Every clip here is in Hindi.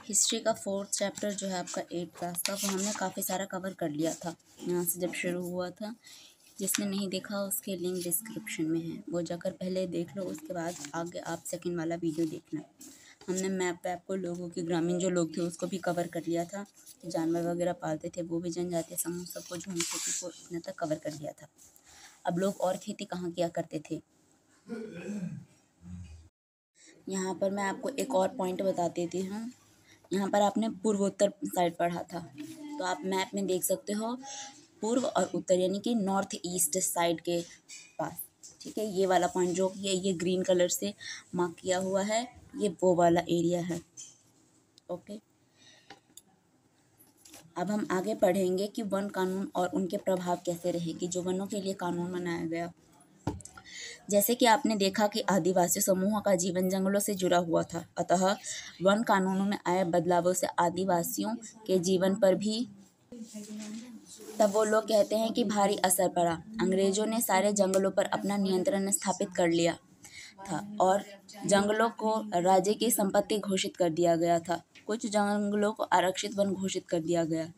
हिस्ट्री का 4th चैप्टर जो है आपका 8 क्लास का, वो हमने काफ़ी सारा कवर कर लिया था यहाँ से जब शुरू हुआ था। जिसने नहीं देखा उसके लिंक डिस्क्रिप्शन में है, वो जाकर पहले देख लो, उसके बाद आगे आप सेकंड वाला वीडियो देखना। हमने मैप वैप को, लोगों के ग्रामीण जो लोग थे उसको भी कवर कर लिया था, जानवर वगैरह पालते थे वो भी, जनजातीय समूह सबको, झूम खेती को इतना तक कवर कर लिया था। अब लोग और खेती कहाँ किया करते थे, यहाँ पर मैं आपको एक और पॉइंट बता देती हूँ। यहाँ पर आपने पूर्वोत्तर साइड पढ़ा था, तो आप मैप में देख सकते हो पूर्व और उत्तर, यानी कि नॉर्थ ईस्ट साइड के पास। ठीक है, ये वाला पॉइंट जो ये ग्रीन कलर से मार्क किया हुआ है, ये वो वाला एरिया है। ओके, अब हम आगे पढ़ेंगे कि वन कानून और उनके प्रभाव कैसे रहेगी, जो वनों के लिए कानून बनाया गया। जैसे कि आपने देखा कि आदिवासी समूहों का जीवन जंगलों से जुड़ा हुआ था, अतः वन कानूनों में आए बदलावों से आदिवासियों के जीवन पर भी, तब वो लोग कहते हैं कि भारी असर पड़ा। अंग्रेजों ने सारे जंगलों पर अपना नियंत्रण स्थापित कर लिया था और जंगलों को राज्य की संपत्ति घोषित कर दिया गया था। कुछ जंगलों को आरक्षित वन घोषित कर दिया गया।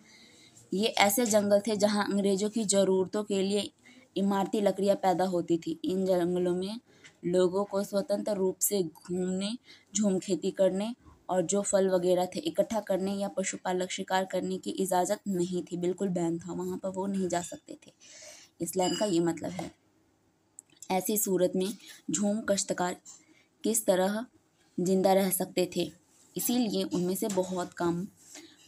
ये ऐसे जंगल थे जहां अंग्रेजों की ज़रूरतों के लिए इमारती लकड़ियां पैदा होती थी। इन जंगलों में लोगों को स्वतंत्र रूप से घूमने, झूम खेती करने और जो फल वगैरह थे इकट्ठा करने या पशुपालक शिकार करने की इजाज़त नहीं थी, बिल्कुल बैन था, वहाँ पर वो नहीं जा सकते थे। इस लाइन का ये मतलब है। ऐसी सूरत में झूम काश्तकार किस तरह जिंदा रह सकते थे, इसीलिए उनमें से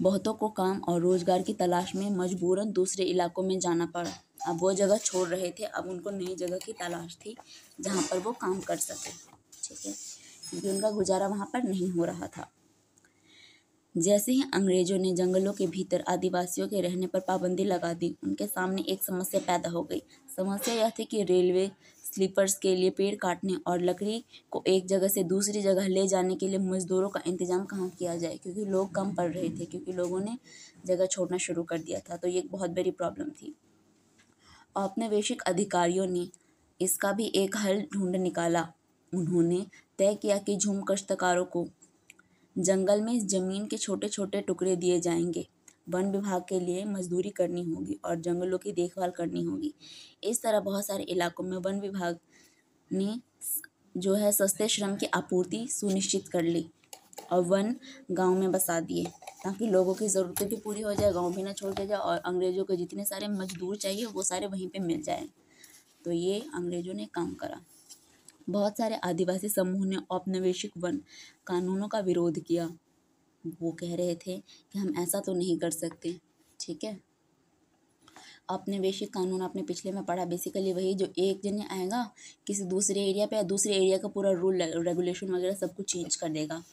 बहुतों को काम और रोजगार की तलाश में मजबूरन दूसरे इलाकों में जाना पड़ा। अब वो जगह छोड़ रहे थे, अब उनको नई जगह की तलाश थी जहाँ पर वो काम कर सके। ठीक है, क्योंकि उनका गुजारा वहाँ पर नहीं हो रहा था। जैसे ही अंग्रेजों ने जंगलों के भीतर आदिवासियों के रहने पर पाबंदी लगा दी, उनके सामने एक समस्या पैदा हो गई। समस्या यह थी कि रेलवे स्लीपर्स के लिए पेड़ काटने और लकड़ी को एक जगह से दूसरी जगह ले जाने के लिए मजदूरों का इंतजाम कहाँ किया जाए, क्योंकि लोग कम पड़ रहे थे, क्योंकि लोगों ने जगह छोड़ना शुरू कर दिया था। तो ये एक बहुत बड़ी प्रॉब्लम थी। औपनिवेशिक अधिकारियों ने इसका भी एक हल ढूंढ निकाला। उन्होंने तय किया कि झूम काश्तकारों को जंगल में जमीन के छोटे छोटे टुकड़े दिए जाएंगे। वन विभाग के लिए मजदूरी करनी होगी और जंगलों की देखभाल करनी होगी। इस तरह बहुत सारे इलाकों में वन विभाग ने जो है सस्ते श्रम की आपूर्ति सुनिश्चित कर ली और वन गांव में बसा दिए, ताकि लोगों की ज़रूरतें भी पूरी हो जाए, गांव भी ना छोड़ के जाए, और अंग्रेज़ों को जितने सारे मजदूर चाहिए वो सारे वहीं पे मिल जाए। तो ये अंग्रेज़ों ने काम करा। बहुत सारे आदिवासी समूह ने औपनिवेशिक वन कानूनों का विरोध किया। वो कह रहे थे कि हम ऐसा तो नहीं कर सकते। ठीक है, औपनिवेशिक कानून आपने पिछले में पढ़ा, बेसिकली वही जो एक जने आएगा किसी दूसरे एरिया पे, या दूसरे एरिया का पूरा रूल रेगुलेशन वगैरह सब कुछ चेंज कर देगा।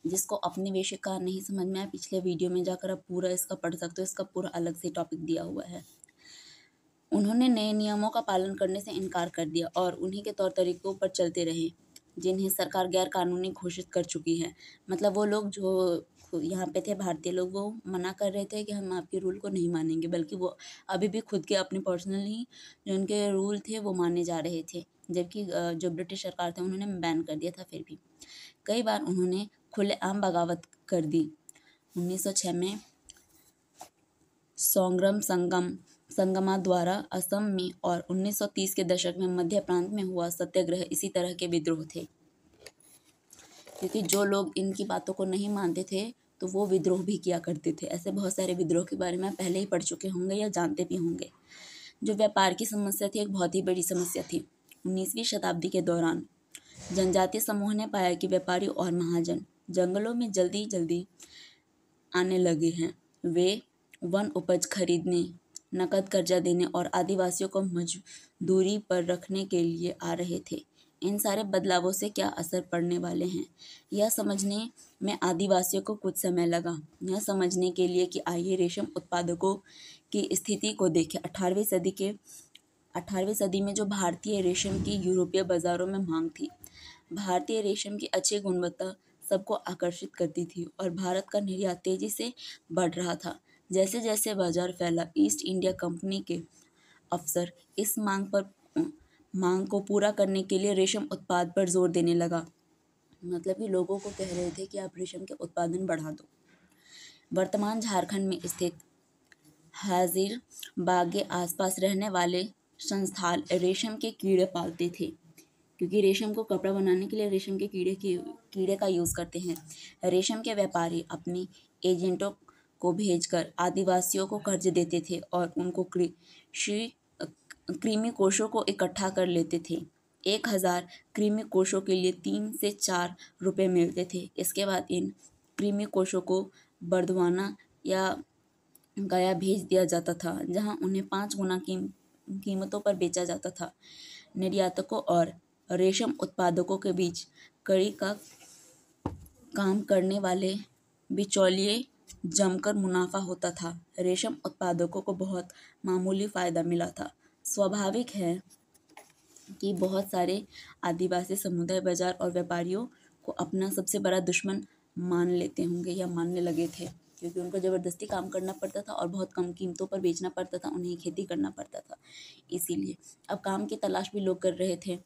जिसको औपनिवेशिक का नहीं समझ में आया, पिछले वीडियो में जाकर आप पूरा इसका पढ़ सकते हो, इसका पूरा अलग से टॉपिक दिया हुआ है। उन्होंने नए नियमों का पालन करने से इनकार कर दिया और उन्हीं के तौर तरीकों पर चलते रहे जिन्हें सरकार गैर कानूनी घोषित कर चुकी है। मतलब वो लोग जो यहाँ पे थे भारतीय लोग, वो मना कर रहे थे कि हम आपके रूल को नहीं मानेंगे, बल्कि वो अभी भी खुद के अपने पर्सनल ही जो उनके रूल थे वो माने जा रहे थे, जबकि जो ब्रिटिश सरकार थे उन्होंने बैन कर दिया था। फिर भी कई बार उन्होंने खुलेआम बगावत कर दी। 1906 में सौंग्रम संगमा द्वारा असम में और 1930 के दशक में मध्य प्रांत में हुआ सत्याग्रह इसी तरह के विद्रोह थे, क्योंकि जो लोग इनकी बातों को नहीं मानते थे तो वो विद्रोह भी किया करते थे। ऐसे बहुत सारे विद्रोह के बारे में पहले ही पढ़ चुके होंगे या जानते भी होंगे। जो व्यापार की समस्या थी, एक बहुत ही बड़ी समस्या थी। 19वीं शताब्दी के दौरान जनजातीय समूह ने पाया कि व्यापारी और महाजन जंगलों में जल्दी जल्दी आने लगे हैं। वे वन उपज खरीदने, नकद कर्जा देने और आदिवासियों को मजदूरी पर रखने के लिए आ रहे थे। इन सारे बदलावों से क्या असर पड़ने वाले हैं, यह समझने में आदिवासियों को कुछ समय लगा। यह समझने के लिए कि आइए रेशम उत्पादकों की स्थिति को देखें। 18वीं सदी में जो भारतीय रेशम की यूरोपीय बाजारों में मांग थी। भारतीय रेशम की अच्छी गुणवत्ता सबको आकर्षित करती थी और भारत का निर्यात तेजी से बढ़ रहा था। जैसे जैसे बाजार फैला, ईस्ट इंडिया कंपनी के अफसर इस मांग को पूरा करने के लिए रेशम उत्पाद पर जोर देने लगा। मतलब कि लोगों को कह रहे थे कि आप रेशम के उत्पादन बढ़ा दो। वर्तमान झारखंड में स्थित हाजिर बाग के आसपास रहने वाले संस्थाल रेशम के कीड़े पालते थे, क्योंकि रेशम को कपड़ा बनाने के लिए रेशम के कीड़े का यूज़ करते हैं। रेशम के व्यापारी अपने एजेंटों को भेजकर आदिवासियों को कर्ज देते थे और उनको कृमि कोशों को इकट्ठा कर लेते थे। 1000 कृमि कोशों के लिए 3 से 4 रुपए मिलते थे। इसके बाद इन कृमि कोशों को बर्दवाना या गया भेज दिया जाता था, जहां उन्हें 5 गुना कीमतों पर बेचा जाता था। निर्यातकों और रेशम उत्पादकों के बीच कड़ी का काम करने वाले बिचौलिए जमकर मुनाफा होता था। रेशम उत्पादकों को बहुत मामूली फायदा मिला था। स्वाभाविक है कि बहुत सारे आदिवासी समुदाय बाजार और व्यापारियों को अपना सबसे बड़ा दुश्मन मान लेते होंगे या मानने लगे थे, क्योंकि उनको ज़बरदस्ती काम करना पड़ता था और बहुत कम कीमतों पर बेचना पड़ता था, उन्हें खेती करना पड़ता था। इसीलिए अब काम की तलाश भी लोग कर रहे थे।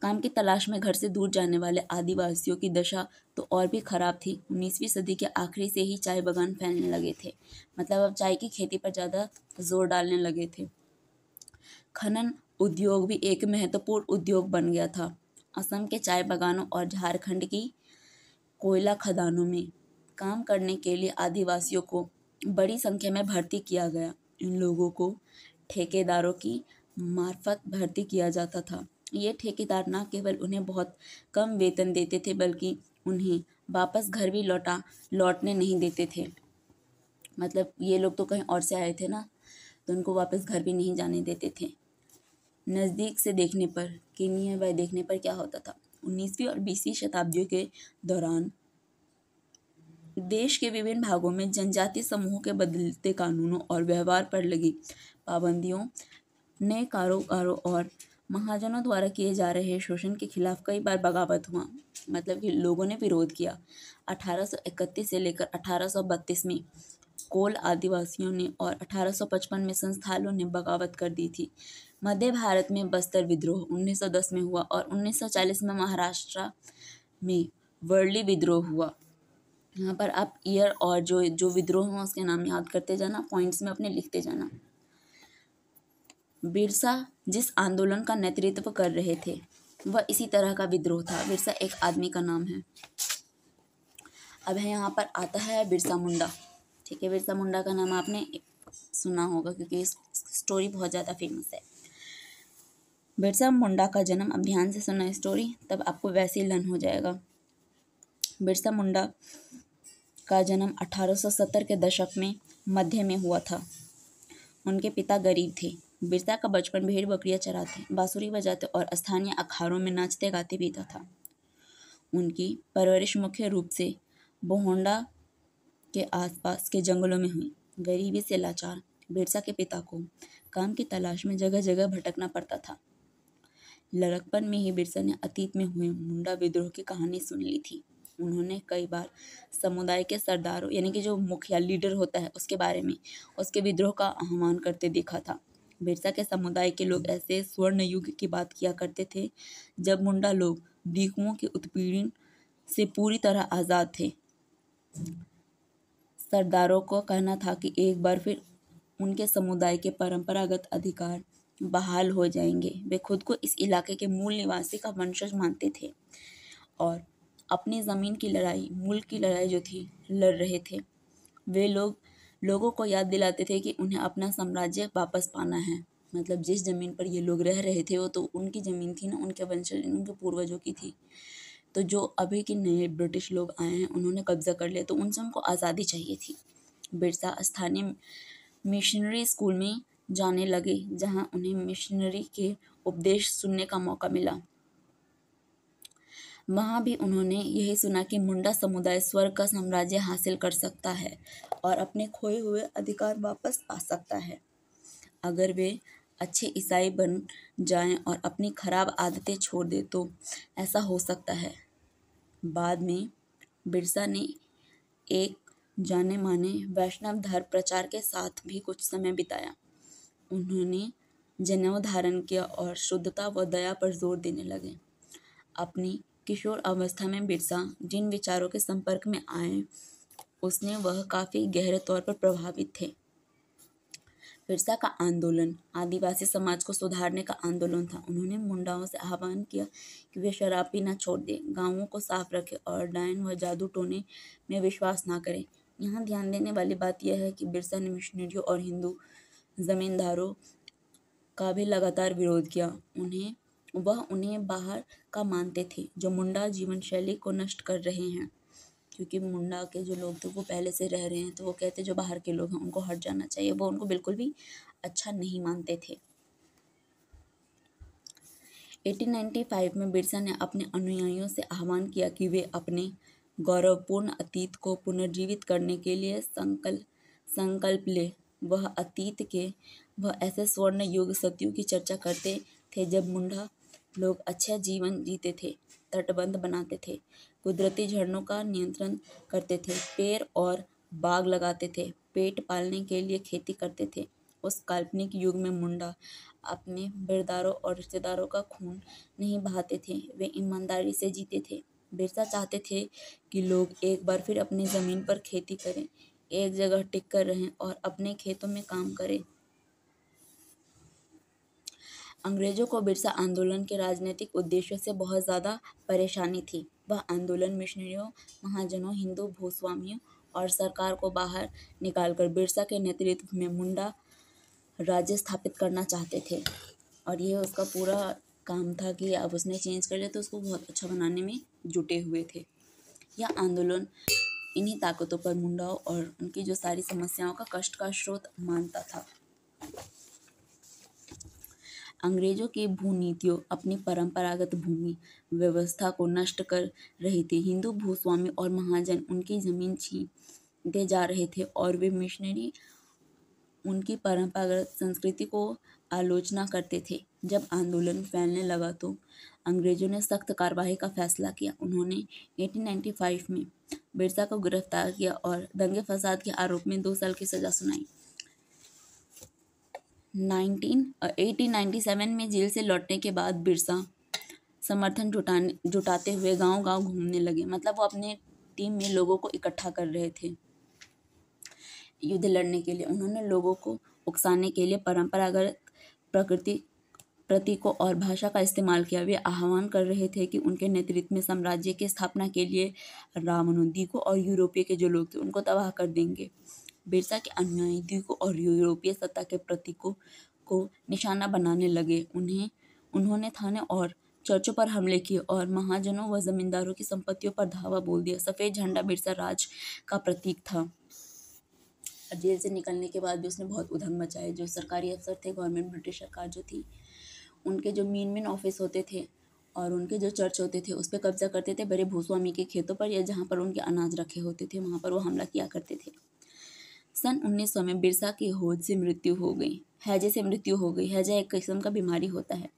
काम की तलाश में घर से दूर जाने वाले आदिवासियों की दशा तो और भी खराब थी। 19वीं सदी के आखिरी से ही चाय बागान फैलने लगे थे, मतलब अब चाय की खेती पर ज़्यादा जोर डालने लगे थे। खनन उद्योग भी एक महत्वपूर्ण उद्योग बन गया था। असम के चाय बागानों और झारखंड की कोयला खदानों में काम करने के लिए आदिवासियों को बड़ी संख्या में भर्ती किया गया। इन लोगों को ठेकेदारों की मार्फत भर्ती किया जाता था। ये ठेकेदार न केवल उन्हें बहुत कम वेतन देते थे, बल्कि उन्हें वापस घर भी लौटने नहीं देते थे। मतलब ये लोग तो कहीं और से आए थे ना, तो उनको वापस घर भी नहीं जाने देते थे। नज़दीक से देखने पर नियरबाई देखने पर क्या होता था। 19वीं और 20वीं शताब्दियों के दौरान देश के विभिन्न भागों में जनजातीय समूहों के बदलते कानूनों और व्यवहार पर लगी पाबंदियों, नए कारोबारों और महाजनों द्वारा किए जा रहे शोषण के खिलाफ कई बार बगावत हुआ। मतलब कि लोगों ने विरोध किया। 1831 से लेकर 1832 में कोल आदिवासियों ने और 1855 में संस्थालों ने बगावत कर दी थी। मध्य भारत में बस्तर विद्रोह 1910 में हुआ और 1940 में महाराष्ट्र में वर्ली विद्रोह हुआ। यहाँ पर आप ईयर और जो विद्रोह हुआ उसके नाम याद करते जाना, पॉइंट्स में अपने लिखते जाना। बिरसा जिस आंदोलन का नेतृत्व कर रहे थे वह इसी तरह का विद्रोह था। बिरसा एक आदमी का नाम है। अब है यहाँ पर आता है बिरसा मुंडा। ठीक है, बिरसा मुंडा का नाम आपने सुना होगा क्योंकि इस स्टोरी बहुत ज़्यादा फेमस है। बिरसा मुंडा का जन्म, अब ध्यान से सुना स्टोरी, तब आपको वैसे ही लन हो जाएगा। बिरसा मुंडा का जन्म 1870 के दशक में मध्य में हुआ था। उनके पिता गरीब थे। बिरसा का बचपन भेड़ बकरियां चराते, बांसुरी बजाते और स्थानीय अखाड़ों में नाचते गाते बीता था। उनकी परवरिश मुख्य रूप से बोहोंडा के आसपास के जंगलों में हुई। गरीबी से लाचार बिरसा के पिता को काम की तलाश में जगह जगह भटकना पड़ता था। लड़कपन में ही बिरसा ने अतीत में हुए मुंडा विद्रोह की कहानी सुन ली थी। उन्होंने कई बार समुदाय के सरदारों यानी कि जो मुखिया लीडर होता है उसके बारे में, उसके विद्रोह का आह्वान करते देखा था। बिरसा के समुदाय के लोग ऐसे स्वर्ण युग की बात किया करते थे जब मुंडा लोग भिक्षुओं के उत्पीड़न से पूरी तरह आज़ाद थे। सरदारों को कहना था कि एक बार फिर उनके समुदाय के परंपरागत अधिकार बहाल हो जाएंगे। वे खुद को इस इलाके के मूल निवासी का वंशज मानते थे और अपनी ज़मीन की लड़ाई, मुल्क की लड़ाई जो थी लड़ रहे थे। वे लोगों को याद दिलाते थे कि उन्हें अपना साम्राज्य वापस पाना है। मतलब जिस ज़मीन पर ये लोग रह रहे थे वो तो उनकी ज़मीन थी ना, उनके वंशज, उनके पूर्वजों की थी। तो जो अभी के नए ब्रिटिश लोग आए हैं उन्होंने कब्जा कर लिया, तो उनसे उनको आज़ादी चाहिए थी। बिरसा स्थानीय मिशनरी स्कूल में जाने लगे जहां उन्हें मिशनरी के उपदेश सुनने का मौका मिला। वहाँ भी उन्होंने यही सुना कि मुंडा समुदाय स्वर्ग का साम्राज्य हासिल कर सकता है और अपने खोए हुए अधिकार वापस पा सकता है अगर वे अच्छे ईसाई बन जाएं और अपनी खराब आदतें छोड़ दें, तो ऐसा हो सकता है। बाद में बिरसा ने एक जाने माने वैष्णव धर्म प्रचार के साथ भी कुछ समय बिताया। उन्होंने जनेऊ धारण किया और शुद्धता व दया पर जोर देने लगे। अपनी किशोर अवस्था में बिरसा जिन विचारों के संपर्क में आए उसने वह काफ़ी गहरे तौर पर प्रभावित थे। बिरसा का आंदोलन आदिवासी समाज को सुधारने का आंदोलन था। उन्होंने मुंडाओं से आह्वान किया कि वे शराब पीना छोड़ दें, गांवों को साफ रखें और डायन व जादू टोने में विश्वास ना करें। यहाँ ध्यान देने वाली बात यह है कि बिरसा ने मिशनरियों और हिंदू जमींदारों का भी लगातार विरोध किया। उन्हें बाहर का मानते थे जो मुंडा जीवन शैली को नष्ट कर रहे हैं, क्योंकि मुंडा के जो लोग थे वो पहले से रह रहे हैं, तो वो कहते जो बाहर के लोग हैं उनको हट जाना चाहिए। वो उनको बिल्कुल भी अच्छा नहीं मानते थे। 1895 में बिरसा ने अपने अनुयायियों से आह्वान किया कि वे अपने गौरवपूर्ण अतीत को पुनर्जीवित करने के लिए संकल्प ले। वह ऐसे स्वर्ण युग सतयुग की चर्चा करते थे जब मुंडा लोग अच्छा जीवन जीते थे, तटबंध बनाते थे, कुदरती झरनों का नियंत्रण करते थे, पेड़ और बाग लगाते थे, पेट पालने के लिए खेती करते थे। उस काल्पनिक युग में मुंडा अपने बिरदारों और रिश्तेदारों का खून नहीं बहाते थे, वे ईमानदारी से जीते थे। बिरसा चाहते थे कि लोग एक बार फिर अपनी ज़मीन पर खेती करें, एक जगह टिक कर रहें और अपने खेतों में काम करें। अंग्रेजों को बिरसा आंदोलन के राजनीतिक उद्देश्यों से बहुत ज़्यादा परेशानी थी। वह आंदोलन मिशनरियों, महाजनों, हिंदू भूस्वामियों और सरकार को बाहर निकालकर बिरसा के नेतृत्व में मुंडा राज्य स्थापित करना चाहते थे। और ये उसका पूरा काम था कि अब उसने चेंज कर लिया तो उसको बहुत अच्छा बनाने में जुटे हुए थे। यह आंदोलन इन्हीं ताकतों पर मुंडाओं और उनकी जो सारी समस्याओं का कष्ट का स्रोत मानता था। अंग्रेजों की भूनीतियों अपनी परंपरागत भूमि व्यवस्था को नष्ट कर रही थी। हिंदू भूस्वामी और महाजन उनकी जमीन छीनते जा रहे थे और वे मिशनरी उनकी परंपरागत संस्कृति को आलोचना करते थे। जब आंदोलन फैलने लगा तो अंग्रेजों ने सख्त कार्रवाई का फैसला किया। उन्होंने 1895 में बिरसा को गिरफ्तार किया और दंगे फसाद के आरोप में 2 साल की सजा सुनाई। 1897 में जेल से लौटने के बाद बिरसा समर्थन जुटाते हुए गांव-गांव घूमने लगे। मतलब वो अपने टीम में लोगों को इकट्ठा कर रहे थे युद्ध लड़ने के लिए। उन्होंने लोगों को उकसाने के लिए परंपरागत प्रतीकों और भाषा का इस्तेमाल किया। वे आह्वान कर रहे थे कि उनके नेतृत्व में साम्राज्य की स्थापना के लिए रावणों, दीकों और यूरोपीय के जो लोग थे उनको तबाह कर देंगे। बिरसा के अनुयायी दीकों और यूरोपीय सत्ता के प्रतीकों को निशाना बनाने लगे। उन्होंने थाने और चर्चों पर हमले किए और महाजनों व जमींदारों की संपत्तियों पर धावा बोल दिया। सफ़ेद झंडा बिरसा राज का प्रतीक था। जेल से निकलने के बाद भी उसने बहुत उधम मचाए। जो सरकारी अफसर थे, गवर्नमेंट ब्रिटिश सरकार जो थी, उनके जो मेन ऑफिस होते थे और उनके जो चर्च होते थे उस पर कब्जा करते थे। बड़े भूस्वामी के खेतों पर या जहाँ पर उनके अनाज रखे होते थे वहाँ पर वो हमला किया करते थे। सन 1900 में बिरसा की हैजे से मृत्यु हो गई। हैजा एक किस्म का बीमारी होता है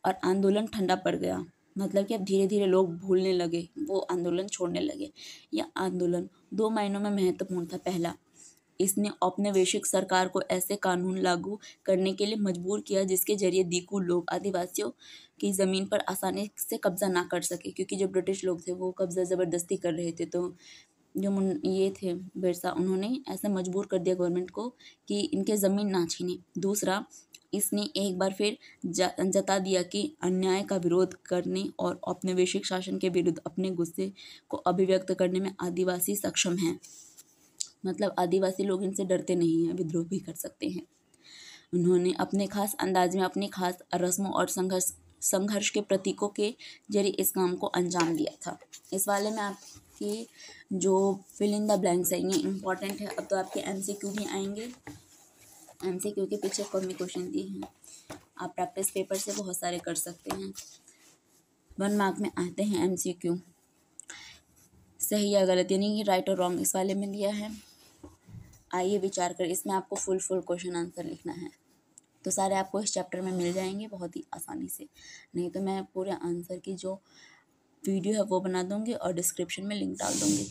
और आंदोलन ठंडा पड़ गया। मतलब कि अब धीरे धीरे लोग भूलने लगे, वो आंदोलन छोड़ने लगे। यह आंदोलन 2 मायनों में महत्वपूर्ण था। पहला, इसने औपनिवेशिक सरकार को ऐसे कानून लागू करने के लिए मजबूर किया जिसके जरिए दीकू लोग आदिवासियों की ज़मीन पर आसानी से कब्जा ना कर सके, क्योंकि जो ब्रिटिश लोग थे वो कब्जा ज़बरदस्ती कर रहे थे। तो जो ये थे बिरसा, उन्होंने ऐसा मजबूर कर दिया गवर्नमेंट को कि इनके ज़मीन ना छीने। दूसरा, इसने एक बार फिर जता दिया कि अन्याय का विरोध करने और औपनिवेशिक शासन के विरुद्ध अपने गुस्से को अभिव्यक्त करने में आदिवासी सक्षम हैं। मतलब आदिवासी लोग इनसे डरते नहीं हैं, विद्रोह भी कर सकते हैं। उन्होंने अपने खास अंदाज में अपनी खास रस्मों और संघर्ष के प्रतीकों के जरिए इस काम को अंजाम दिया था। इस वाले में आपकी जो फिल इन द ब्लैंक्स है ये इम्पॉर्टेंट है। अब तो आपके MCQ भी आएंगे। MCQ के पीछे कमी क्वेश्चन दी हैं, आप प्रैक्टिस पेपर से बहुत सारे कर सकते हैं। 1 मार्क में आते हैं MCQ, सही या गलत, यानी कि राइट और रॉन्ग इस वाले में दिया है। आइए विचार कर, इसमें आपको फुल क्वेश्चन आंसर लिखना है। तो सारे आपको इस चैप्टर में मिल जाएंगे बहुत ही आसानी से। नहीं तो मैं पूरे आंसर की जो वीडियो है वो बना दूंगी और डिस्क्रिप्शन में लिंक डाल दूंगी।